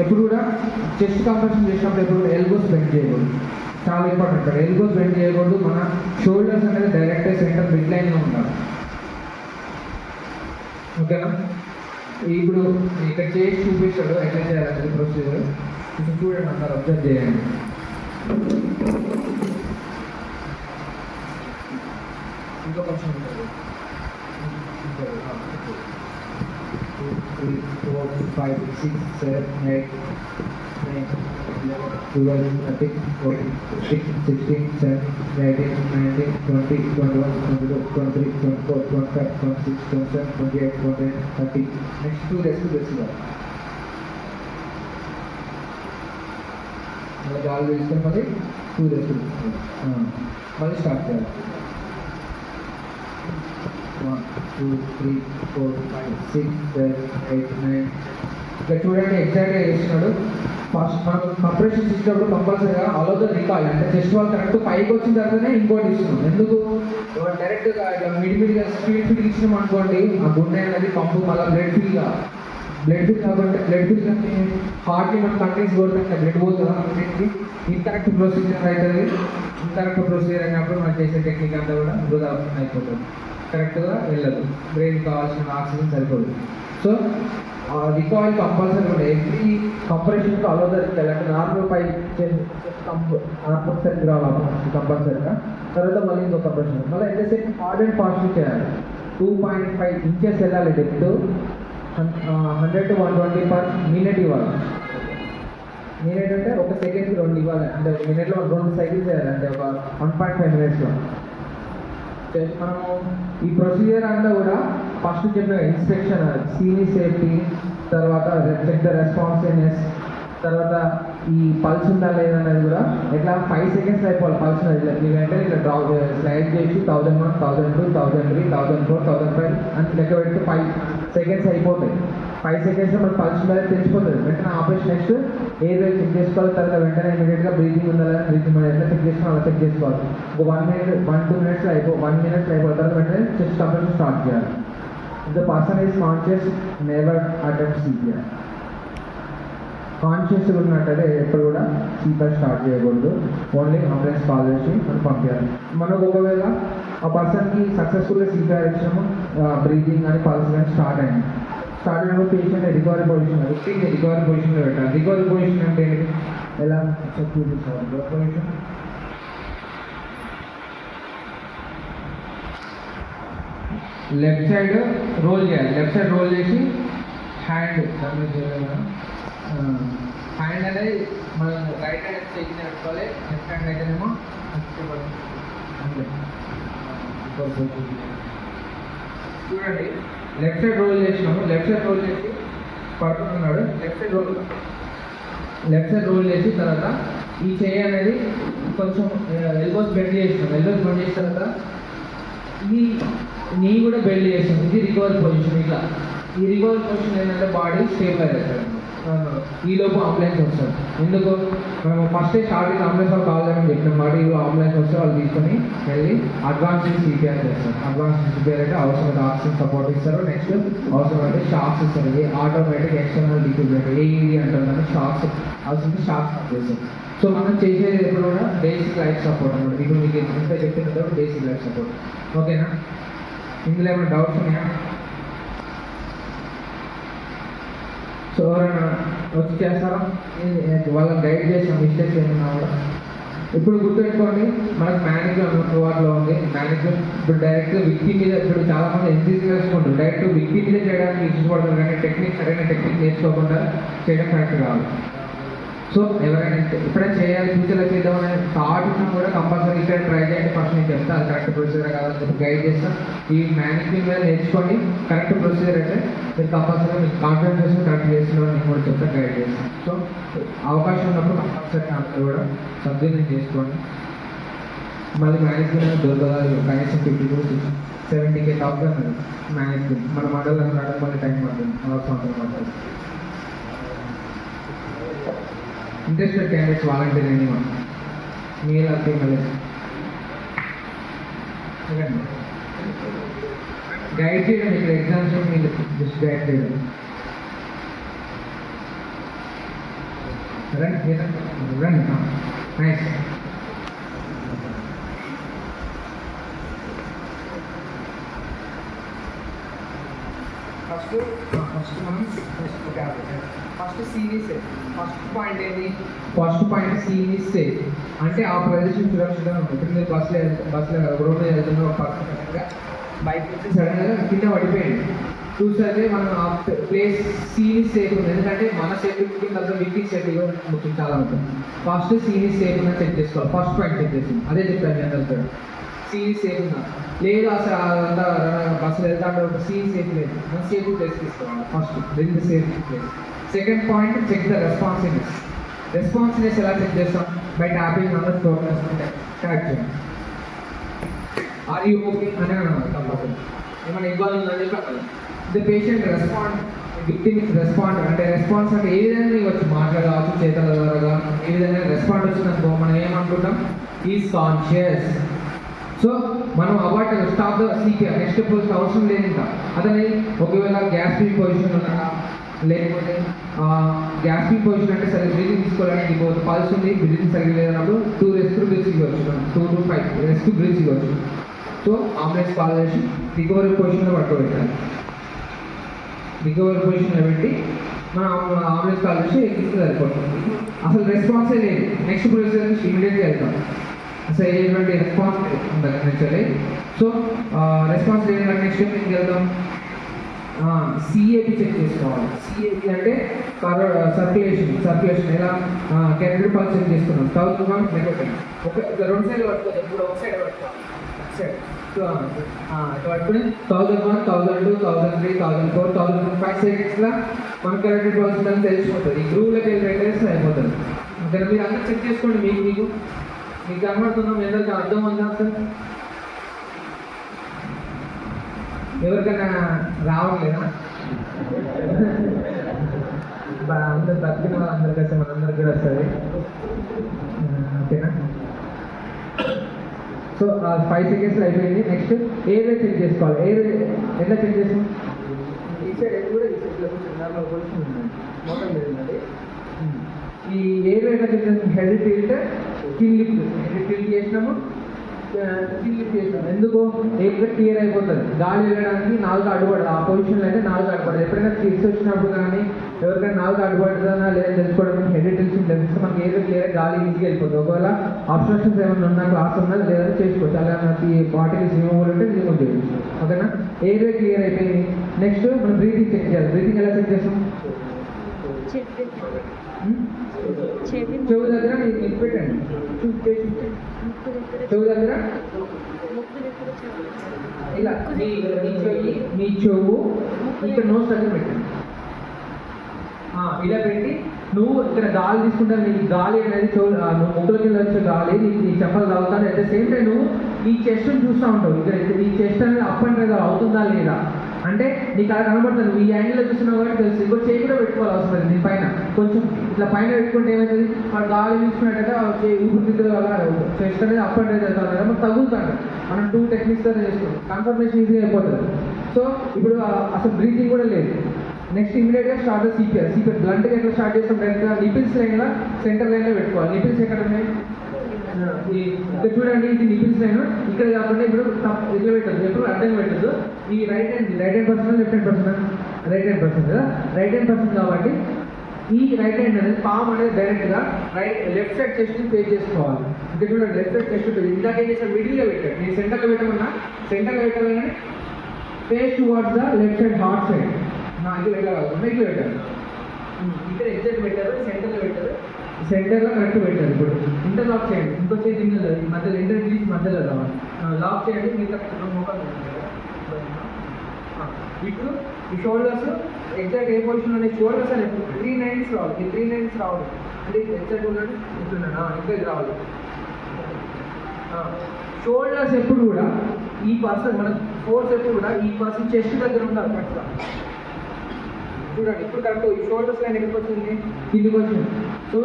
ఎప్పుడు కూడా చెస్ట్ కంప్రెషన్ చేసినప్పుడు ఎప్పుడు ఎల్బోస్ బెండ్ చేయకూడదు. చాలా ఇంపార్టెంట్. ఎల్బోస్ బెండ్ చేయకూడదు. మన షోల్డర్స్ అనేది డైరెక్ట్ సెంటర్ మిడ్ లైన్లో ఉండాలి. ఓకేనా? ఇప్పుడు ఇక్కడ చేసి చూపిస్తాడు ఎట్లా చేయాలి ప్రొసీజర్. ఇప్పుడు చూడండి, అందరు అబ్జర్వ్ చేయండి. ఇంకా కొంచెం ఉంటుంది. 2, 3, 4, 5, 6, 7, 8, 9, 11, 12, 13, 14, 15, 16, 17, 18, 19, 20, 21, 22, 23, 24, 25, 26, 27, 28, 29, 30. నెక్స్ట్ 2 రెస్ట్ ఇవ్వాలి. మళ్ళీ గాలి వేసుకొని మళ్ళీ 2 రెస్ట్ మళ్ళీ స్టార్ట్ చేయాలి. 1, 2, 3, 4, 5, 6, 7, 8, 9. ఇక్కడ చూడండి ఎగ్జాక్ట్గా చేస్తున్నాడు. ఫస్ట్ మనం కంప్రెషన్ ఇచ్చినప్పుడు కంపల్సరీగా ఆల్ ద రికాల్ అంటే చెస్ట్ వాళ్ళు కరెక్ట్ పైకి వచ్చిన తర్వాతనే ఇంకోటి ఇస్తున్నాం. ఎందుకు డైరెక్ట్గా ఇట్లా మిడిమిడిగా స్పీడ్ ఇచ్చినాం అనుకోండి, ఆ గుండె అనేది పంపు మళ్ళీ బ్లడ్ ఫిల్ కాబట్టి బ్లడ్ ఫిల్ హార్ట్ని మనం కంటిన్యూస్ కొడుతుంటే బ్లడ్ పోతుందా అన్నింటికి. ఇన్కరెక్ట్ ప్రొసీజర్ అవుతుంది. ఇన్కరెక్ట్ ప్రొసీజర్ అయినప్పుడు మనం చేసే టెక్నిక్ అంతా కూడా వృధా అయిపోతుంది, కరెక్ట్గా వెళ్ళదు, బ్రెయిన్ కావాల్సిన ఆక్సిజన్ సరిపోదు. సో రికాయిల్ కంపల్సరీ ఉండే ఎవ్రీ కంప్రెషన్కి అలౌదర్ అంటే నార్మల్ పై నార్మల్ సెట్ రావాలి కంపల్సరీగా. తర్వాత మళ్ళీ ఇంకో కంప్రెషన్ మళ్ళీ ఎంతసేపు హార్డ్ అండ్ ఫాస్ట్ చేయాలి. 2.5 ఇంచెస్ వెళ్ళాలి డెప్త్. 100 to 120 per minute ఇవ్వాలి. మినిట్ అంటే ఒక సెకండ్కి 2 ఇవ్వాలి. అంటే ఒక మినిట్లో 2 సైకిల్స్ చేయాలి. అంటే ఒక 1.5 minutesలో మనము ఈ ప్రొసీజర్ అంతా కూడా ఫస్ట్ చెప్పిన ఇన్స్పెక్షన్, సీనీ సేఫ్టీ, తర్వాత చెక్ ద రెస్పాన్సివ్నెస్, తర్వాత ఈ పల్స్ ఉందా లేదన్నది కూడా ఎట్లా 5 seconds అయిపోవాలి. పల్స్ ఇదంటే ఇట్లా స్లైడ్ చేసి 1001, 1002, 1003, 1004, 1005 అని లెక్క పెడితే 5 seconds అయిపోతాయి. 5 secondsలో మనకు పల్స్ ఉందా తెలిసిపోతుంది. వెంటనే ఆపరేషన్ నెక్స్ట్ ఎయిర్ వే చెక్ చేసుకోవాలి. తర్వాత వెంటనే ఇమీడియట్గా బ్రీతింగ్ ఉందా లేదా, బ్రీతింగ్ మనం ఎట్లా చెక్ చేసుకోవాలి అలా చెక్ చేసుకోవాలి. ఒక 1 minute 1-2 minutes అయిపోవాలి. తర్వాత వెంటనే చెస్ట్ కంప్రెషన్ స్టార్ట్ చేయాలి. The person is conscious never attempt CPR. కాన్షియస్గా ఉన్నట్టయితే ఎప్పుడు కూడా సిపిఆర్ స్టార్ట్ చేయకూడదు. ఓన్లీ అంబులెన్స్ కాల్ చేసి మనం పంపించాలి. మనకు ఒకవేళ ఆ పర్సన్కి సక్సెస్ఫుల్గా సిపిఆర్ ఇచ్చినాము, బ్రీతింగ్ కానీ పల్స్ కానీ స్టార్ట్ అయినప్పుడు పేషెంట్ రికవరీ పొజిషన్ రికవరీ పొజిషన్లో పెట్టాలి. రికవరీ పొజిషన్ అంటే ఏంటి, ఎలా చూపిస్తాను. Recovery position left side roll చేయాలి. లెఫ్ట్ సైడ్ రోల్ చేసి హ్యాండ్ అనేది మనం రైట్ హ్యాండ్ చేసి పెట్టుకోవాలి. లెఫ్ట్ హ్యాండ్ అయితేనేమో చూడండి లెఫ్ట్ సైడ్ రోల్ చేసినాము. లెఫ్ట్ సైడ్ రోల్ చేసి పడుతున్నాడు. లెఫ్ట్ సైడ్ రోల్ చేసి తర్వాత ఈ చెయ్యి అనేది కొంచెం ఎల్బోస్ బెండ్ చేసినాం. ఎల్బోస్ బెండ్ చేసిన తర్వాత ఈ నీ కూడా బెండ్ చేస్తాం. ఇది రికవరీ పొజిషన్. ఇట్లా ఈ రికవరీ పొజిషన్ ఏంటంటే బాడీ స్టేబుల్ అవుతుంది. ఈలోపు అంబులెన్స్ వస్తుంది. ఎందుకు మేము ఫస్టే స్టార్టింగ్ అంబులెన్స్ వాళ్ళు కాల్ చేయమని చెప్పినాం. బాడీ అంబులెన్స్ వస్తే వాళ్ళు తీసుకొని వెళ్ళి అడ్వాన్స్ సిపిఆర్ చేస్తారు. అడ్వాన్స్ సిపిఆర్ అంటే అవసరమైతే ఆక్సిజన్ సపోర్ట్ ఇస్తారు. నెక్స్ట్ అవసరమైతే షాక్స్ ఇస్తారు. ఏ ఆటోమేటిక్ ఎక్స్టర్నల్ డిఫిబ్రిలేటర్ ఏఈడి అంటారు కానీ షాక్స్ అవసరం షాక్స్ చేస్తారు. సో మనం చేసేది ఎప్పుడు కూడా బేసిక్ లైఫ్ సపోర్ట్ అనమాట. ఇప్పుడు మీకు ఎంత చెప్పిన బేసిక్ లైఫ్ సపోర్ట్. ఓకేనా? ఇందులో ఏమైనా డౌట్స్ ఉన్నాయా? సో ఎవరైనా వచ్చి చేస్తారా? వాళ్ళని గైడ్ చేసిన మిస్టేక్స్ ఏమన్నా కూడా ఇప్పుడు గుర్తుపెట్టుకోండి, మనకు మేనేజ్మెంట్ అందుబాటులో ఉంది. మేనేజ్మెంట్ ఇప్పుడు డైరెక్ట్ విక్టిమ్ మీద, ఇప్పుడు చాలా మంది ఎన్సీసీ వేసుకుంటారు, డైరెక్ట్ విక్టిమ్ మీద చేయడానికి ఇష్టపడతారు, కానీ టెక్నిక్ సరైన టెక్నిక్ నేర్చుకోకుండా చేయడం కరెక్ట్ కాదు. సో ఎవరైనా ఎప్పుడైనా చేయాలి, ఫ్యూచర్లో చేద్దామని థాట్ ఉన్నా కూడా కంపల్సరీ ఇక్కడ ట్రై చేయండి. ఫస్ట్ నేను చెప్తాను అది కరెక్ట్ ప్రొసీజర్ కాదని చెప్పి గైడ్ చేస్తాను. ఈ మేనేజ్మెంట్ మీద నేర్చుకోండి, కరెక్ట్ ప్రొసీజర్ అయితే మీరు కంపల్సరీ మీకు కాన్ఫిడెన్స్ చేసి కరెక్ట్ చేస్తున్నాను నేను కూడా చెప్తాను, గైడ్ చేస్తాను. సో అవకాశం ఉన్నప్పుడు కంపల్సరీ అందరూ కూడా సద్వినియోగం చేసుకోండి. మళ్ళీ మేనేజ్మెంట్ దొరకదు, కనీసం 50 to 70K అవుతుంది మేనేజ్మెంట్. మన మండలం రావడం మళ్ళీ టైం పడుతుంది, సంవత్సరం పడుతుంది. Interested candidates volunteer anyone, male or female, guide చేయడం. ఇక్కడ ఎగ్జామ్స్ మీరు జస్ట్ గైడ్ చేయడం. రండి రండి, nice. First series first point ఏంటి? ఫస్ట్ పాయింట్ సీరీస్ సేఫ్ అంటే ఆ ప్రదేశం సురక్షితంగా ఉంటుంది. ఇప్పుడు మీరు బస్సులో రోడ్డు మీద వెళ్తున్న ఒక పక్కగా బైక్ నుంచి సడన్గా కింద పడిపోయింది, చూసారే మనం ఆ ప్లేస్ సీరీస్ సేఫ్ ఉంది. ఎందుకంటే మన సేఫ్టీ తర్వాత విక్టిమ్ సేఫ్టీ కూడా ముఖ్యం చాలా ఉంటుంది. ఫస్ట్ సీరీస్ సేఫ్ ఉందని చెక్ చేసుకోవాలి, ఫస్ట్ పాయింట్ చెక్ చేసి అదే చెప్తాను నేను వెళ్తాడు. సీరీస్ సేఫ్ ఉందా లేదు, అసలు అదంతా బస్సులు వెళ్తా ఒక సీరీస్ సేఫ్ లేదు, మనం సేఫ్ ప్లేస్ తీసుకోవాలి. ఫస్ట్ రెండు safe place. Second point check the responsiveness. Responsiveness ఎలా చెక్ చేస్తాం? By tapping on the progress correct చేయండి. ఆర్ యూ ఓకే అని కంపల్సరీ ఏమైనా ఇబ్బంది ఉందని చెప్పి the patient respond, victim respond అంటే రెస్పాన్స్ అంటే ఏ విధంగా ఇవ్వచ్చు, మాటలు కావచ్చు, చేతల ద్వారా ఏ విధంగా రెస్పాండ్ వచ్చిందనుకో మనం ఏమనుకుంటాం, ఈజ్ కాన్షియస్. సో మనం avoid stop the CPR, next position అవసరం లేదు. ఇంకా అతని ఒకవేళ గ్యాస్పింగ్ పొజిషన్ ఉన్నాడా, లేకపోతే గ్యాస్పింగ్ పొజిషన్ అంటే సరే బ్రీతింగ్ తీసుకోవడానికి ఇప్పుడు పల్స్ ఉంది, బ్రీతింగ్ సరిగ్గా లేదన్నప్పుడు 2 రెస్క్యూ బ్రీత్స్ ఇవ్వచ్చు, 2 to 5 రెస్క్యూ బ్రీత్స్ ఇవ్వచ్చు. సో అంబులెన్స్ కాల్ చేసి రికవరీ పొజిషన్లో పట్టుకోబెట్టాలి. రికవరీ పొజిషన్లో పెట్టి మనం అంబులెన్స్ కాల్ చేసి ఎక్కిస్తే సరిపోతుంది. అసలు రెస్పాన్సే లేదు, నెక్స్ట్ ప్రొసీజర్ నుంచి ఇమీడియట్గా వెళ్తాం. అసలు ఎటువంటి రెస్పాన్స్ ఉండాలి యాక్చువల్లీ. సో రెస్పాన్స్ లేని నెక్స్ట్ ఏం వెళ్దాం, సిఏపి చెక్ చేసుకోవాలి. సిఏపి అంటే సర్క్యులేషన్ ఎలా క్యారెక్టర్ పల్స్ చెక్ చేసుకున్నాం. 1000 నెగటివ్ ఒక 2 సైడ్లు పట్టుకోవచ్చు, ఇప్పుడు ఒక సైడ్ పట్టుకోవాలి. సైడ్ పట్టుకుని 1001, 1002, 1003, 1004, 1005 సెకండ్స్లో మన క్యారెక్టర్ పల్స్ ఉందని తెలిసిపోతుంది. ఈ గ్రూప్లోకి వెళ్ళి పెట్టేస్తే అయిపోతుంది. దాన్ని మీరు అందరూ చెక్ చేసుకోండి. మీకు కనబడుతున్నాం, అందరికీ అర్థం అందా సార్? ఎవరికైనా రావట్లేదా? అందరు బతికిన వాళ్ళందరికీ వస్తే మనందరికీ కూడా వస్తుంది. ఓకేనా? సో 5 సెకండ్స్లో అయిపోయింది. నెక్స్ట్ ఎయిర్వే చెక్ చేసుకోవాలి. ఎయిర్వే ఎట్లా చెక్ చేస్తాం? ఈ సైడ్ ఎయిర్ కూడా ఈ సైడ్లో కొంచెం మోటం లేదు. ఈ ఎయిర్వే ఎట్లా చెక్ చేస్తాం? Head tilt, chin lift. Head tilt చేసినాము, కిన్ లిఫ్ట్ చేసినాము. ఎందుకు? ఎయిర్ క్లియర్ అయిపోతుంది. గాలి వెళ్ళడానికి 4 అడ్డుపడదు. ఆ పొజిషన్లో అయితే 4 అడ్డుపడదు. ఎప్పుడైనా కిడ్స్ వచ్చినప్పుడు కానీ ఎవరికైనా 4 అడ్డుపడుతుందా లేదని తెలుసుకోవడానికి హెడ్ టిల్ట్ తెలిస్తే మనకి ఎయిర్ క్లియర్ గాలి ఈజీగా వెళ్ళిపోతుంది. ఒకవేళ అబ్స్ట్రక్షన్స్ ఏమైనా ఉన్నా క్లాస్ ఉన్నది లేదని చేసుకోవచ్చు. అలా మనకి బాటిల్స్ రిమూవల్ ఉంటే రిమూవ్ చేయొచ్చు. ఓకేనా? ఎయిర్వే క్లియర్ అయిపోయింది. నెక్స్ట్ మనం బ్రీతింగ్ చెక్ చేయాలి. బ్రీతింగ్ ఎలా చెక్ చేస్తాం? చెవు దగ్గర మీకు పెట్టండి, చెవు దగ్గర ఇలా మీ చెవు ఇక్కడ నోస్ దగ్గర పెట్టండి. ఇలా పెట్టి నువ్వు ఇక్కడ గాలి తీసుకుంటా, నీ గాలి అనేది నువ్వు ముక్కులకి వచ్చే గాలి నీ చెప్పలు తాగుతాను. అట్ ద సేమ్ టైం నువ్వు ఈ చెస్ట్ని చూస్తూ ఉంటావు. ఇక్కడ ఈ చెస్ట్ అనేది అప్ అండ్ డౌన్ అవుతుందా లేదా అంటే నీకు అలా కనబడుతుంది. నువ్వు ఈ యాంగిల్లో చూస్తున్నావు కాబట్టి తెలుసు. ఇంకో చేయి కూడా పెట్టుకోవాలి అవసరం లేదు. దీని పైన కొంచెం ఇట్లా పైన పెట్టుకుంటే ఏమవుతుంది, మన గాలి తీసుకున్నట్టయితే ఊపిరితిత్తుల వల్ల చెస్ట్ అనేది అప్ అండ్ డౌన్ అవుతుంది కదా, మనకు తగులుతాడు. మనం 2 టెక్నిక్స్ ద్వారా చేసుకుంటాం, కన్ఫర్మేషన్ ఈజీగా అయిపోతుంది. సో ఇప్పుడు అసలు బ్రీతింగ్ కూడా లేదు. నెక్స్ట్ ఇమీడియట్గా స్టార్ట్ సిపిఆర్. బ్లంట్గా ఎట్లా స్టార్ట్ చేస్తాం? డైరెక్ట్గా నిపిల్స్ లైన్లో సెంటర్ లైన్లో పెట్టుకోవాలి. నిపిల్స్ ఎక్కడ ఉన్నాయి? ఇక్కడ చూడండి, ఇది నిపిల్స్ లైన్. ఇక్కడ కాకుండా ఇప్పుడు ఇట్లా పెట్టద్దు, ఎప్పుడు అడ్డంగా పెట్టద్దు. ఈ right hand person, left hand person, right hand person కదా, రైట్ హ్యాండ్ పర్సన్ కాబట్టి ఈ రైట్ హ్యాండ్ అనేది పామ్ అనేది డైరెక్ట్గా లెఫ్ట్ సైడ్ చెస్ట్ని పే చేసుకోవాలి. ఇంకా చూడండి లెఫ్ట్ సైడ్ చెస్ట్ ఉంటుంది. ఇందాక ఏం చేసాను, మిడిల్లో పెట్టాడు. నేను సెంటర్లో పెట్టమన్నా, సెంటర్లో పెట్టాలి కానీ face towards the left side heart side. ఇది వెళ్ళగలుగుతుంది, ఇట్లా పెట్టారు. ఇక్కడ ఎగ్జాక్ట్ పెట్టారు, సెంటర్లో పెట్టారు, సెంటర్లో కరెక్ట్ పెట్టారు. ఇప్పుడు ఇంటర్లాక్ చేయండి, ఇంకో చేతి ఇంటర్ మధ్యలో ఇంటర్ తీసి మధ్యలో రావాలి, లాక్ చేయండి. మిగతా మోకాలు ఇప్పుడు ఈ షోల్డర్స్ ఎగ్జాక్ట్ ఏ పొజిషన్ ఉన్నాయి, షోల్డర్స్ అని 390 రావాలి. ఈ 390 రావాలి అంటే ఎగ్జాక్ట్ ఉండండి, ఇట్లున్నాను ఇంకా ఇది రావాలి. షోల్డర్స్ ఎప్పుడు కూడా ఈ పర్సన్ మన ఫోర్స్ ఎప్పుడు కూడా ఈ పర్సన్ చెస్ట్ దగ్గర ఉండాలి కరెక్ట్గా. చూడండి ఇప్పుడు కరెక్ట్ ఈ షోల్డర్స్ లైన్ ఎక్కడికి వచ్చింది, కిందికి వచ్చింది. సో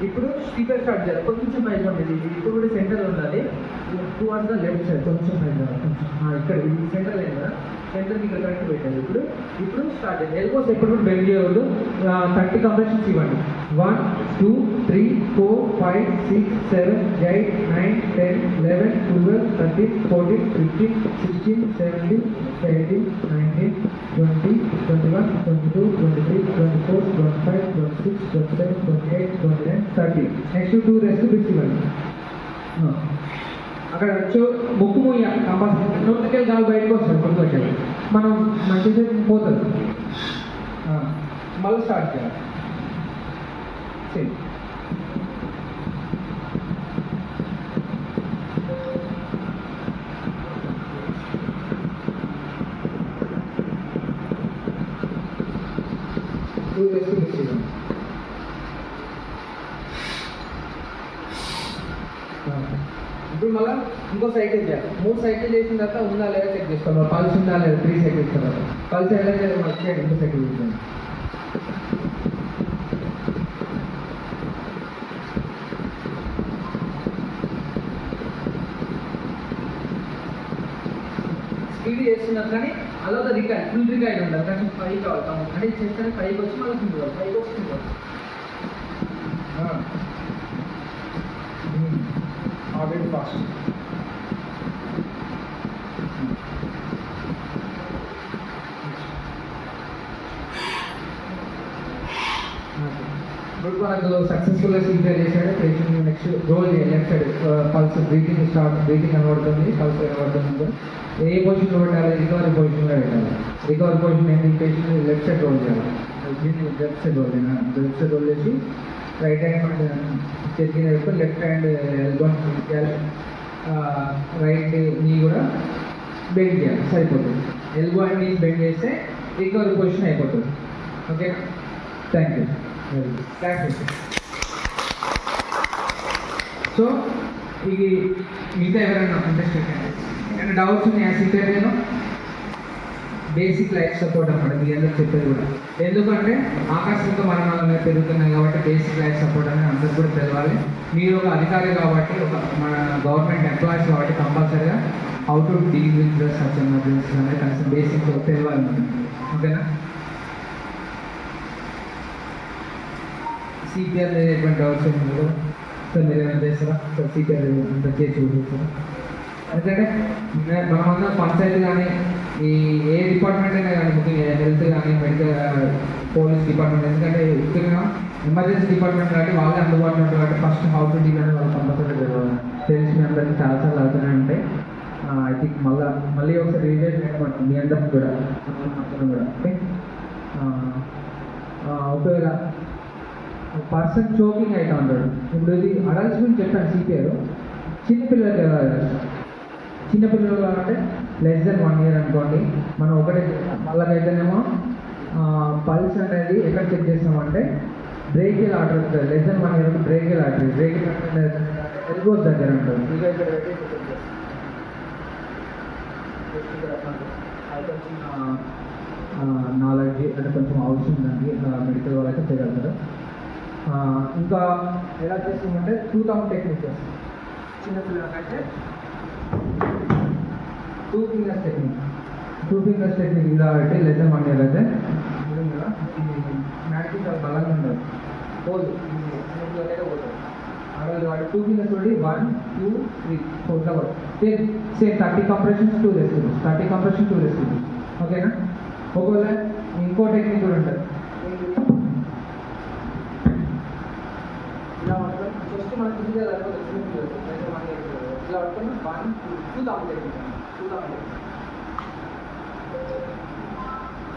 ఇప్పుడు స్టీపర్ స్టార్ట్ చేయాలి, కొంచెం పైకి ఉండేది. ఇప్పుడు కూడా సెంటర్ ఉండాలి, టువర్డ్స్ ద లెఫ్ట్ సైడ్ కొంచెం పైకి కొంచెం ఇక్కడ ఇది సెంటర్ లైన్ కదా, సెంటర్కి ఇక్కడ కరెక్ట్ పెట్టాలి. ఇప్పుడు స్టార్ట్ చేయాలి. ఎల్బోస్ ఎప్పుడు కూడా బెండ్ చేయవద్దు. 30 కంప్రెషన్స్ ఇవ్వండి. 1 2 3 4 5 6 7 8 9 10 11 12 13 14 15 16 17 18 19 20 21 22 23 24 25 26 27 28 29 30. నెక్స్ట్ 2 రెస్ట్ బిట్స్ ఇవ్వండి. అక్కడ ముక్కు మూయ కంపల్సరీ, నోటికెళ్ళి గాలి బయటకు వస్తుంది, కొద్ది వచ్చేది మనం మంచిగా పోతుంది. మళ్ళీ స్టార్ట్ చేయాలి. ఇప్పుడు మళ్ళీ ఇంకో సైకిల్ చేయాలి. 3 సైకిల్ చేసిన తర్వాత ఉందా లేదా చెక్ చేసుకోవాలి. పల్స్ ఉందా లేదా 3 సైకిల్స్ తర్వాత పల్స్ ఎలా చేయాలి మంచిగా ఇంకో సైకిల్ చేయాలి. స్పీడ్ చేస్తున్నారు కానీ అలా రికార్డ్ ఫుల్ రికార్డ్ ఉండాలి. కానీ 5 కావాలి అంటే చేస్తే 5 వచ్చి మళ్ళీ కింద 5 వచ్చి ఆల్రెడీ ఫాస్ట్. ఇప్పుడు మనకు సక్సెస్ఫుల్గా సిగ్నల్ చేశాడు పేషెంట్. నెక్స్ట్ రోల్ చేయాలి. Left side pulse breathing start, breathing కనబడుతుంది, పల్స్ కనబడుతుంది. ఏ పొజిషన్లో పెట్టాలి, రికవరీ పొజిషన్లో పెట్టాలి. రికవరీ పొజిషన్ ఏంటి, పేషెంట్ లెఫ్ట్ సైడ్ రోల్ చేయాలి. Left side roll left side roll చేసి రైట్ హ్యాండ్ చేతికి వేసుకొని లెఫ్ట్ హ్యాండ్ ఎల్బో చేయాలి. రైట్ నీ కూడా బెండ్ చేయాలి, సరిపోతుంది. ఎల్బో అండ్ నీ బెండ్ చేస్తే రికవరీ పొజిషన్ అయిపోతుంది. Okay, thank you. Thank you. So ఇది మిగతా ఎవరైనా ఇంట్రెస్ట్ ఏమైనా డౌట్స్ ఉన్నాయా? సీక్రెట్ నేను బేసిక్ లైఫ్ సపోర్ట్ అన్నమాట మీ అందరూ చెప్పేది కూడా. ఎందుకంటే ఆకస్మిక మరణాలు పెరుగుతున్నాయి కాబట్టి బేసిక్ లైఫ్ సపోర్ట్ అనేది అందరూ కూడా తెలవాలి. మీరు ఒక అధికారి కాబట్టి, ఒక మన గవర్నమెంట్ ఎంప్లాయీస్ కాబట్టి కంపల్సరీగా how to deal with such emergencies అనేది కనీసం బేసిక్ తెలవాలి మనకి. ఓకేనా? సిపిఆర్ ఎటువంటి డౌట్స్ ఏమి లేదు సార్, మీరు ఏమైనా చేస్తారా సార్? సిపిఆర్ అంతా చేసి చూపిస్తారా? ఎందుకంటే మనమందరం పంచాయతీ కానీ ఈ ఏ డిపార్ట్మెంట్ అయినా కానీ, ముఖ్యంగా హెల్త్ కానీ మెడికల్ పోలీస్ డిపార్ట్మెంట్, ఎందుకంటే ముఖ్యంగా ఎమర్జెన్సీ డిపార్ట్మెంట్ కాబట్టి వాళ్ళే అందుబాటులో ఉంటారు కాబట్టి ఫస్ట్ హౌ టు డీల్ అనేది వాళ్ళు కంపల్సరీ తెలిసి మీ అందరికీ చాలాసార్లు అవుతూనే ఉంటాయి. ఐ థింక్ మళ్ళీ ఒకసారి రివిజన్ చేయడం మీ అందరికి కూడా కూడా. ఓకే, ఒకవేళ పర్సన్ చోకింగ్ అవుతా ఉంటాడు. ఇప్పుడు ఇది అడల్ట్స్ గురించి చెప్పాను సిపిఆర్. చిన్నపిల్లలకి ఎలా చిన్నపిల్లలు అంటే లెస్ దెన్ 1 year అనుకోండి, మనం ఒకటే వాళ్ళకైతేనేమో పల్స్ అనేది ఎక్కడ చెక్ చేస్తామంటే బ్రేకిల్ ఆర్టరీ ఉంటుంది. Less than 1 year brachial artery, brachial artery elbows దగ్గర ఉంటుంది. ఇక ఇక్కడ పెట్టి కొంచెం నాలెడ్జ్ అంటే కొంచెం అవసరం దానికి మెడికల్ వాళ్ళైతే చేయగలుగుతారు. ఇంకా ఎలా చేస్తామంటే 2000 టెక్నిక్ చేస్తాం చిన్నపిల్లలకంటే. 2 fingers టెక్నిక్, 2 fingers టెక్నిక్ ఇలా పెట్టి లెస్ దెన్ 1 year అయితే మ్యాట్కి చాలా బలంగా ఉంటుంది. పోదు చిన్నపిల్లలైతే పోతుంది. వాడు 2 fingers తోటి 1 2 3 4 ఇట్లా same 30 compressions 2 rest, 30 compressions 2 rest. ఓకేనా? ఒకవేళ ఇంకో టెక్నిక్ కూడా ఉంటుంది. ఇలా ఉంటుంది. ఫస్ట్ మనకి ఇలా పట్టుకుని 1 2 దాకా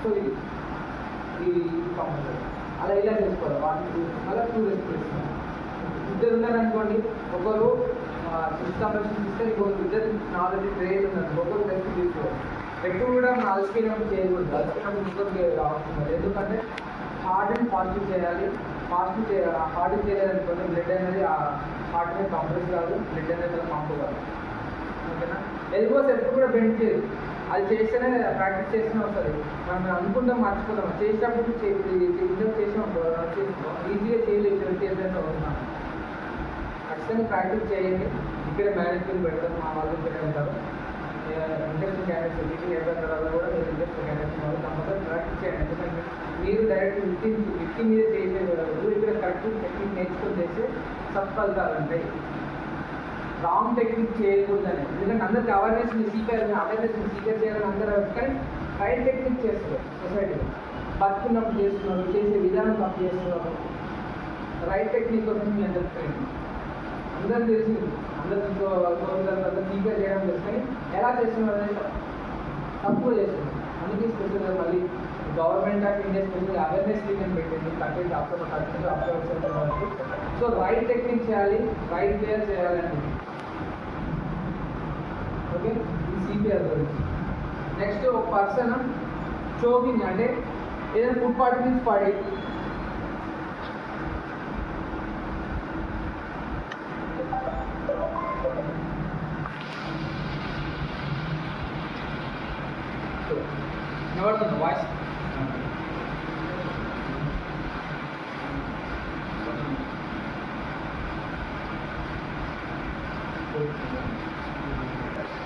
సో ఇది కంపల్సరీ అలా ఇలా చేసుకోవాలి 1 2 మళ్ళీ 2 రెస్పిరేషన్ ఇద్దరు ఉన్నారనుకోండి ఒకరు కంప్రెషన్ ఇస్తే ఇంకొకరు ఇద్దరు నాలెడ్జ్ ట్రైన్ ఉన్నారు ఒకరు రెస్ట్ తీసుకోవాలి ఎక్కువ కూడా మనం అలసిపోయినప్పుడు చేయకూడదు అలసిపోయినప్పుడు ఇంకొకరికి రావచ్చు ఎందుకంటే హార్ట్ అండ్ ఫాస్టింగ్ చేయాలి హార్ట్ చేయాలనుకోండి బ్లడ్ అనేది హార్ట్ అనేది కంప్రెస్ కాదు బ్లడ్ అనేది పంపు కాదు ఓకేనా ఎల్బోస్ ఎప్పుడు కూడా బెండ్ చేయదు అది చేస్తేనే ప్రాక్టీస్ చేస్తూనే వస్తుంది మనం అనుకుంటాం మర్చిపోతాం చేసినప్పుడు చేసినాం ఈజీగా చేయలేదు చేసేంత అవుతున్నాం ఖచ్చితంగా ప్రాక్టీస్ చేయండి ఇక్కడే మేనేజ్మెంట్ పెడతాం మా వాళ్ళు ఇక్కడే ఉంటారు ఇంట్రెస్ట్ క్యాండిడేట్స్ మీటింగ్ అయిపోయిన తర్వాత కూడా మీరు ఇంట్రెస్ట్ క్యాండిడేట్స్ వాళ్ళు కంపల్సరీ ప్రాక్టీస్ చేయండి ఎందుకంటే మీరు డైరెక్ట్ విక్కి మీద చేసేవాళ్ళు ఇక్కడ కరెక్ట్ టెక్నిక్ నేర్చుకొని చేస్తే సత్ఫలితాలు ఉంటాయి రాంగ్ టెక్నిక్ చేయకూడదని ఎందుకంటే అందరికి అవేర్నెస్ సీకర్ చేయాలని అందరూ కానీ రైట్ టెక్నిక్ చేస్తారు సొసైటీలో బతుకున్నప్పుడు చేస్తున్నారు చేసే విధానం తప్పు చేస్తున్నారు రైట్ టెక్నిక్ కోసం మీ అందరికి ట్రైనింగ్ అందరూ తెలిసింది అందరూ సీకర్ చేయడం తెలుసు కానీ ఎలా చేస్తున్నారు అనేది తక్కువ చేస్తున్నారు అందుకే స్పెషల్గా మళ్ళీ government of India special awareness weekend పెట్టింది content upload so right technique చేయాలి రైట్ ప్లేయర్ చేయాలండి ఓకే ఈ సిపిఆర్ గురించి నెక్స్ట్ ఒక పర్సన్ చోకింగ్ అంటే ఏదైనా ఫుడ్ పార్టీ నుంచి పడి ఎవరుతుంది వాయిస్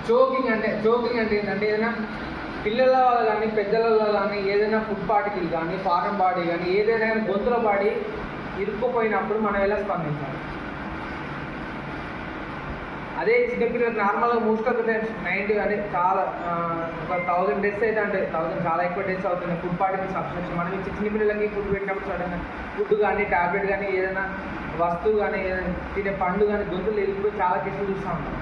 చోకింగ్ అంటే ఏంటంటే ఏదైనా పిల్లల వల్ల కానీ పెద్దల వల్ల కానీ ఏదైనా ఫుడ్ పార్టికల్ కానీ ఫారెన్ బాడీ కానీ ఏదైనా కానీ గొంతుల బాడీ ఇరుక్కుపోయినప్పుడు మనం ఎలా స్పందించాలి అదే చిన్నపిల్లలకు నార్మల్గా మోస్ట్ ఆఫ్ ద టైమ్స్ 90 అంటే చాలా ఒక 1000 డేస్ అయితే అంటే 1000 చాలా ఎక్కువ డేస్ అవుతుంది ఫుడ్ పార్టికల్ సబ్స్టెన్స్ మనం ఇచ్చి చిన్నపిల్లలకి ఫుడ్ పెట్టినప్పుడు సడన్గా ఫుడ్ కానీ ట్యాబ్లెట్ కానీ ఏదైనా వస్తువు కానీ ఏదైనా తినే పండు కానీ గొంతులు వెళ్ళిపోయి చాలా కేసులు చూస్తూ ఉంటాం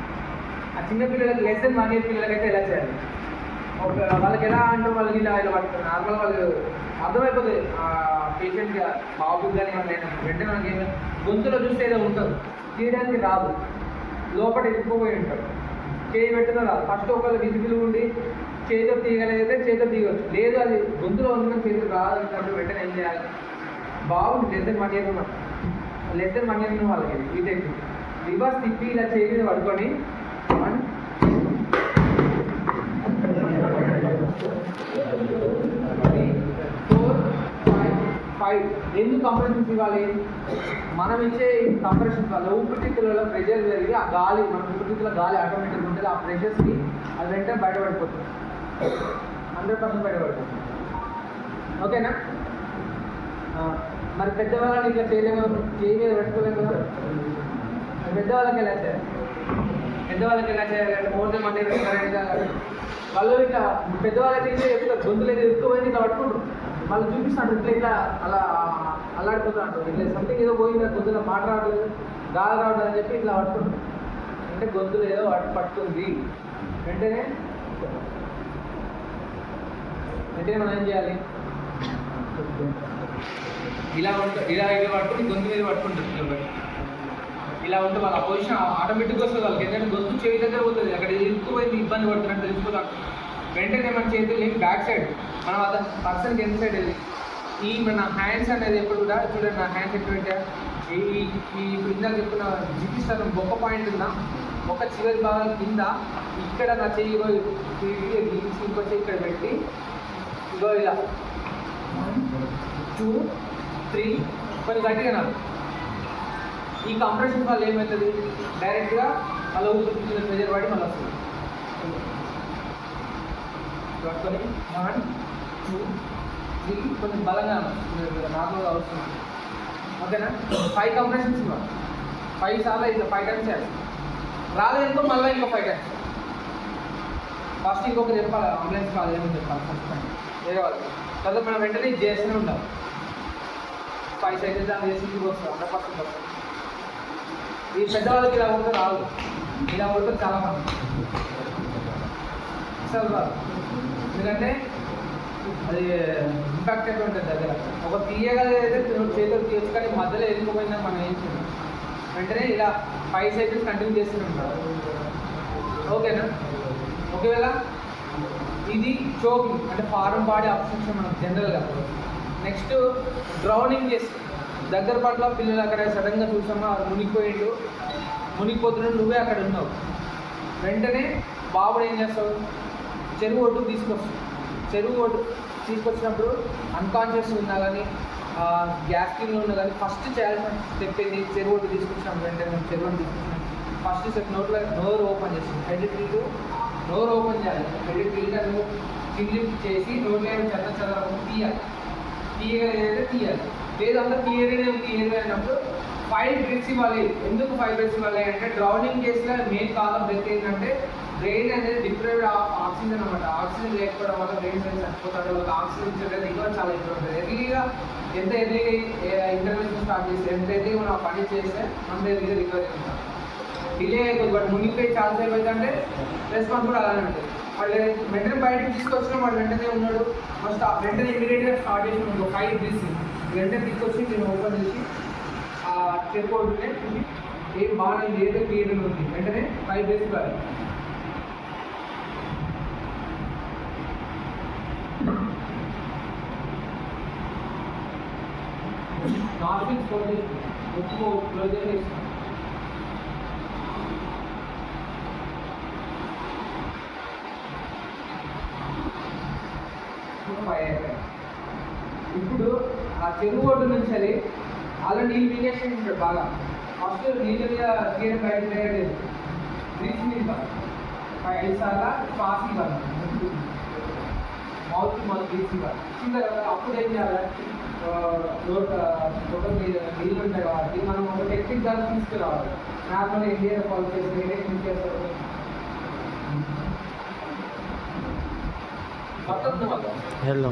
ఆ చిన్నపిల్లలకి లెస్ దెన్ 1 year పిల్లలకైతే ఎలా చేయాలి వాళ్ళకి ఎలా అంటారు వాళ్ళకి ఇలా పడుతుంది నార్మల్ వాళ్ళు అర్థమైపోతుంది పేషెంట్గా బాబుకి కానీ ఏమైనా వెంటనే మనకి ఏమైనా గొంతులో చూస్తే ఏదో ఉంటుంది తీయడానికి రాదు లోపల ఎక్కువపోయి ఉంటాడు చేయి పెట్టిన రాదు ఫస్ట్ ఒకళ్ళు విజిబుల్ ఉండి చేతితో తీయగలిగితే చేతితో తీయవచ్చు లేదు అది గొంతులో ఉన్న చేతులు రాదు అంటే వెంటనే ఏం చేయాలి బాగుంది లెస్ దెన్ 1 year వాళ్ళకి ఈ టెక్నిక్ రివర్స్ తిప్పి ఇలా చేయి మీద పడుకొని 5 ఎందుకు కంప్రెషన్స్ ఇవ్వాలి మనం ఇచ్చే కంప్రెషన్స్ వల్ల ఊపిరితిత్తులలో ప్రెషర్ జరిగి ఆ గాలి మన ఊపిరితిత్తుల గాలి ఆటోమేటిక్గా ఉంటుంది ఆ ప్రెషర్స్కి అది వెంటనే బయటపడిపోతుంది 100% బయటపడిపోతుంది ఓకేనా మరి పెద్దవాళ్ళని ఇట్లా చేయలేము చేయి మీద పెట్టుకోలేము కదా పెద్దవాళ్ళకి ఎలా చేయాలి అంటే మోర్ దెన్ 1 year వాళ్ళు ఇట్లా పెద్దవాళ్ళకి చెప్తారు గొంతులు అయితే ఎక్కువైంది ఇట్లా పట్టుకుంటారు వాళ్ళు చూపిస్తాడు ఇట్లా అలా అల్లాడిపోతా అంటారు ఇట్లా సంథింగ్ ఏదో పోయింది గొంతులో మాట రావట్లేదు గాలి రావట్లేదు అని చెప్పి ఇట్లా పట్టుకుంటారు అంటే గొంతులు ఏదో పట్టుకుంది వెంటనే మనం ఏం చేయాలి ఇలా పట్టుకుని గొంతు మీద పట్టుకుంటారు ఇలా ఉంటే వాళ్ళ పొజిషన్ ఆటోమేటిక్గా వస్తుంది వాళ్ళకి ఎందుకంటే గొంతు చేయి దగ్గర పోతుంది అక్కడ ఇరుక్కుపోయింది ఇబ్బంది పడుతున్నట్టు తెలిసిపోతాం వెంటనే మన చేతులు బ్యాక్ సైడ్ మనం అతను పర్సన్కి ఎంత సైడ్ వెళ్ళి ఈ మన హ్యాండ్స్ అనేది ఎప్పుడు కూడా చూడండి నా హ్యాండ్స్ ఎక్కడ పెట్టా ఈ ఇందాక చెప్పుకున్న జిపిస్తాను గొప్ప పాయింట్ ఉందా ఒక చివరి భాగం కింద ఇక్కడ నా చెయ్యి ఇంకొచ్చి ఇక్కడ పెట్టి ఇగో ఇలా 1 2 3 కొంచెం గట్టిగా నాకు ఈ కంప్రెషన్ వల్ల ఏమవుతుంది డైరెక్ట్గా మళ్ళీ ఊపిరితిత్తుల ప్రెజర్ పడి మళ్ళీ వస్తుంది పట్టుకొని 1 2 3 కొంచెం బలంగా నార్మల్గా వస్తుంది ఓకేనా 5 కంప్రెషన్స్ ఇవ్వాలి 5 సార్లు ఇట్లా 5 టైమ్స్ చేయాలి రాలేదనుకో మళ్ళీ ఇంకో 5 టైమ్స్ ఫస్ట్ ఇంకొక చెప్పాలి అంబులెన్స్ కాల్ ఏమని చెప్పాలి ఫస్ట్ టైం వేరే వాళ్ళకి తర్వాత మనం వెంటనే చేస్తూనే ఉంటాం 5 సైజెస్ దాన్ని చేసి వస్తుంది 100% వస్తుంది ఈ పెద్దవాళ్ళకి ఇలా ఉంటే రాదు ఇలా కొడుతుంది చాలా మంది అసలు రాదు. ఎందుకంటే అది ఇంపాక్ట్ అయితే ఉంటుంది దగ్గర. ఒక తీయగా అయితే చేతులు తీయచ్చు, కానీ మధ్యలో వెళ్ళిపోయిందా మనం ఏం చేయాలి. వెంటనే ఇలా 5 సైకిల్స్ కంటిన్యూ చేస్తూనే ఉంటారు. ఓకేనా? ఒకవేళ ఇది చోకింగ్ అంటే ఫారం బాడీ అబ్స్ట్రక్షన్ మనం జనరల్గా. నెక్స్ట్ డ్రౌనింగ్ చేసి దగ్గర పట్ల పిల్లలు అక్కడ సడన్గా చూసామా మునిగిపోయిండు, మునిగిపోతున్నాడు, నువ్వే అక్కడ ఉన్నావు. వెంటనే బాబుడు ఏం చేస్తావు, చెరువు ఒడ్డుకు తీసుకొస్తావు. చెరువు ఒడ్డు తీసుకొచ్చినప్పుడు అన్కాన్షియస్ ఉన్నా కానీ గ్యాస్కింగ్లో ఉన్నా కానీ ఫస్ట్ చేయాల్సిన స్టెప్ ఏంటి, చెరువు ఒడ్డు తీసుకొచ్చినాం. వెంటనే చెరువుని తీసుకొచ్చినాం. ఫస్ట్ స్టెప్ నోరు ఓపెన్ చేస్తాం. హెడ్ నోరు ఓపెన్ చేయాలి. హెడ్ టీగా నువ్వు లిఫ్ట్ చేసి నోట్లో చల్ల తీయాలి. ఏదైతే తీయాలి. లేదంతా క్లియర్గానే ఉంది అయినప్పుడు 5 బ్రెత్స్ ఇవ్వాలి. ఎందుకు 5 బ్రెత్స్ ఇవ్వాలి అంటే డ్రౌనింగ్ కేసులో మెయిన్ కాలం బ్రెత్ ఏంటంటే బ్రెయిన్ అనేది డిప్రైవ్డ్ ఆక్సిజన్ అనమాట. ఆక్సిజన్ లేకపోవడం వల్ల బ్రెయిన్ సెల్స్ చనిపోతాడు. వాళ్ళకి ఆక్సిజన్ ఇచ్చేది ఇంకా చాలా ఎక్కువ ఉంటుంది. ఎర్లీగా ఎంత ఎర్లీగా ఇంటర్వెన్షన్ స్టార్ట్ చేస్తే, ఎంత ఎర్లీగా మనం పని చేస్తే అంత ఎర్లీగా రికవరీ ఉంటాం. డిలే అయిపోతుంది. బట్ మునిగిపోయి ఛాన్స్ అయిపోయిందంటే రెస్పాన్స్ కూడా అలానే ఉంటుంది. వాళ్ళు వెంటనే బయటకు తీసుకొచ్చినా వాడు వెంటనే ఉన్నాడు, ఫస్ట్ వెంటనే ఇమీడియట్గా స్టార్ట్ చేసి ఒక 5 బ్రీత్స్ వెంటనే తీసుకొచ్చి నేను ఓపెన్ చేసి చెప్పుకుంటుంటే ఏం బాగా ఏదో క్లియర్ ఉంది. వెంటనే 5 బ్రీత్స్ కాదు. నార్మల్ క్లోజ్ చేసి క్లోజ్ చేసి ఇప్పుడు ఆ చెరువు ఒడ్డు నుంచి అది అలా నీళ్ళు పీకేసి ఉంటాడు బాగా. ఫస్ట్ నీళ్ళ మీద తీయడం బయట లేదు, బ్రీచ్ మీద 5 సార్లు పాస్ ఇవ్వాలి. మౌత్ మనం బ్రీచ్ ఇవ్వాలి. ఇచ్చిన తర్వాత అప్పుడు ఏం చేయాలి, టోటల్ నీళ్ళు ఉంటాయి కాబట్టి మనం ఒక టెక్నిక్ దాన్ని తీసుకురావాలి. నార్మల్ ఇండియా ఫాలో చేసి ఏం చేస్తారు మొత్తం హలో